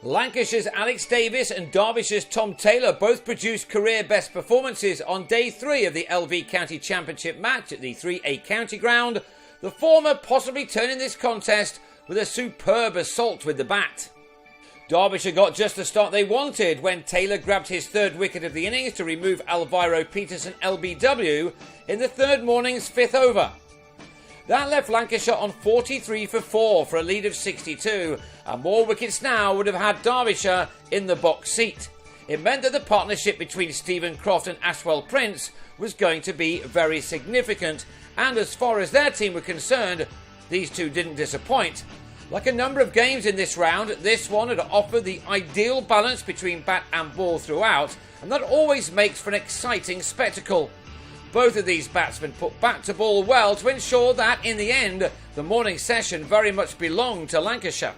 Lancashire's Alex Davis and Derbyshire's Tom Taylor both produced career best performances on day 3 of the LV County Championship match at the 3A County Ground, the former possibly turning this contest with a superb assault with the bat. Derbyshire got just the start they wanted when Taylor grabbed his 3rd wicket of the innings to remove Alvaro Peterson LBW in the 3rd morning's 5th over. That left Lancashire on 43 for 4 for a lead of 62, and more wickets now would have had Derbyshire in the box seat. It meant that the partnership between Stephen Croft and Ashwell Prince was going to be very significant, and as far as their team were concerned, these two didn't disappoint. Like a number of games in this round, this one had offered the ideal balance between bat and ball throughout, and that always makes for an exciting spectacle. Both of these batsmen put bat to ball well to ensure that, in the end, the morning session very much belonged to Lancashire.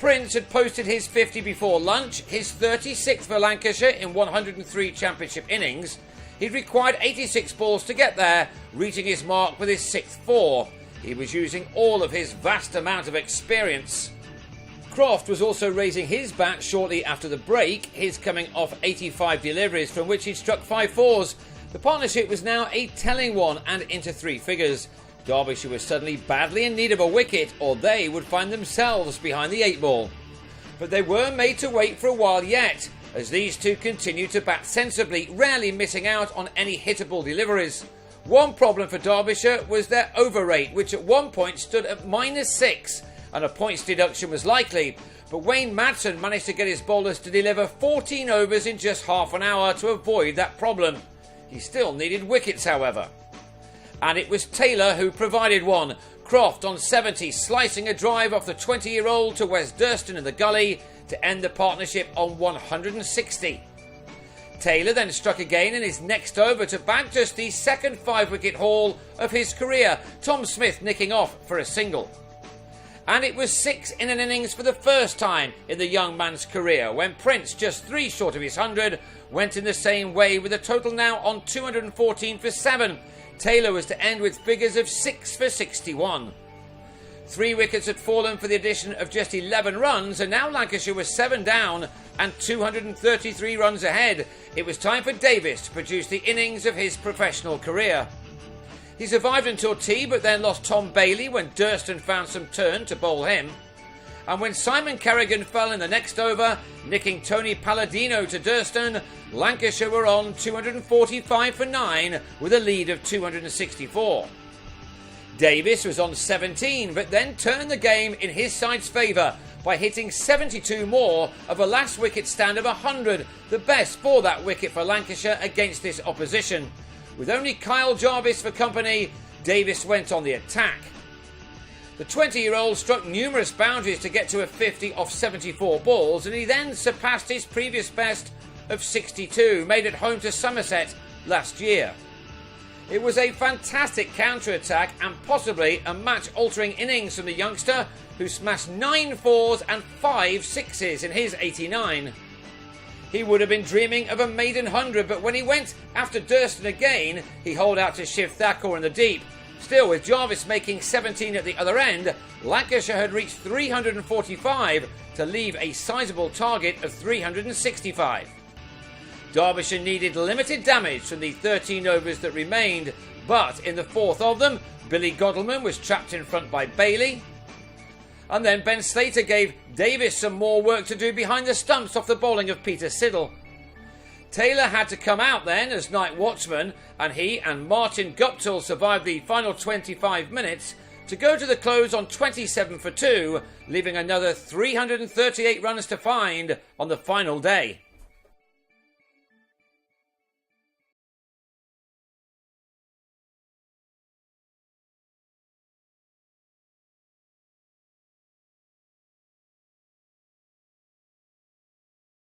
Prince had posted his 50 before lunch, his 36th for Lancashire in 103 championship innings. He'd required 86 balls to get there, reaching his mark with his 6th 4. He was using all of his vast amount of experience. Croft was also raising his bat shortly after the break, his coming off 85 deliveries from which he'd struck 5 4s. The partnership was now a telling one and into 3 figures. Derbyshire was suddenly badly in need of a wicket, or they would find themselves behind the 8 ball. But they were made to wait for a while yet, as these two continued to bat sensibly, rarely missing out on any hittable deliveries. One problem for Derbyshire was their over rate, which at one point stood at -6, and a points deduction was likely. But Wayne Madsen managed to get his bowlers to deliver 14 overs in just half an hour to avoid that problem. He still needed wickets, however. And it was Taylor who provided one. Croft on 70, slicing a drive off the 20-year-old to Wes Durston in the gully to end the partnership on 160. Taylor then struck again in his next over to bag just the second 5-wicket haul of his career, Tom Smith nicking off for a single. And it was 6 in an innings for the first time in the young man's career, when Prince, just 3 short of his 100, went in the same way with a total now on 214 for 7. Taylor was to end with figures of 6 for 61. 3 wickets had fallen for the addition of just 11 runs, and now Lancashire was 7 down and 233 runs ahead. It was time for Davis to produce the innings of his professional career. He survived until tea, but then lost Tom Bailey when Durston found some turn to bowl him. And when Simon Kerrigan fell in the next over, nicking Tony Palladino to Durston, Lancashire were on 245 for 9 with a lead of 264. Davis was on 17, but then turned the game in his side's favour by hitting 72 more of a last wicket stand of 100, the best for that wicket for Lancashire against this opposition. With only Kyle Jarvis for company, Davis went on the attack. The 20-year-old struck numerous boundaries to get to a 50 off 74 balls, and he then surpassed his previous best of 62, made at home to Somerset last year. It was a fantastic counter-attack and possibly a match-altering innings from the youngster, who smashed 9 4s and 5 6s in his 89. He would have been dreaming of a maiden 100, but when he went after Durston again, he holed out to Shiv Thakur in the deep. Still, with Jarvis making 17 at the other end, Lancashire had reached 345 to leave a sizable target of 365. Derbyshire needed limited damage from the 13 overs that remained, but in the 4th of them, Billy Godleman was trapped in front by Bailey. And then Ben Slater gave Davis some more work to do behind the stumps off the bowling of Peter Siddle. Taylor had to come out then as night watchman, and he and Martin Guptill survived the final 25 minutes to go to the close on 27 for 2, leaving another 338 runs to find on the final day.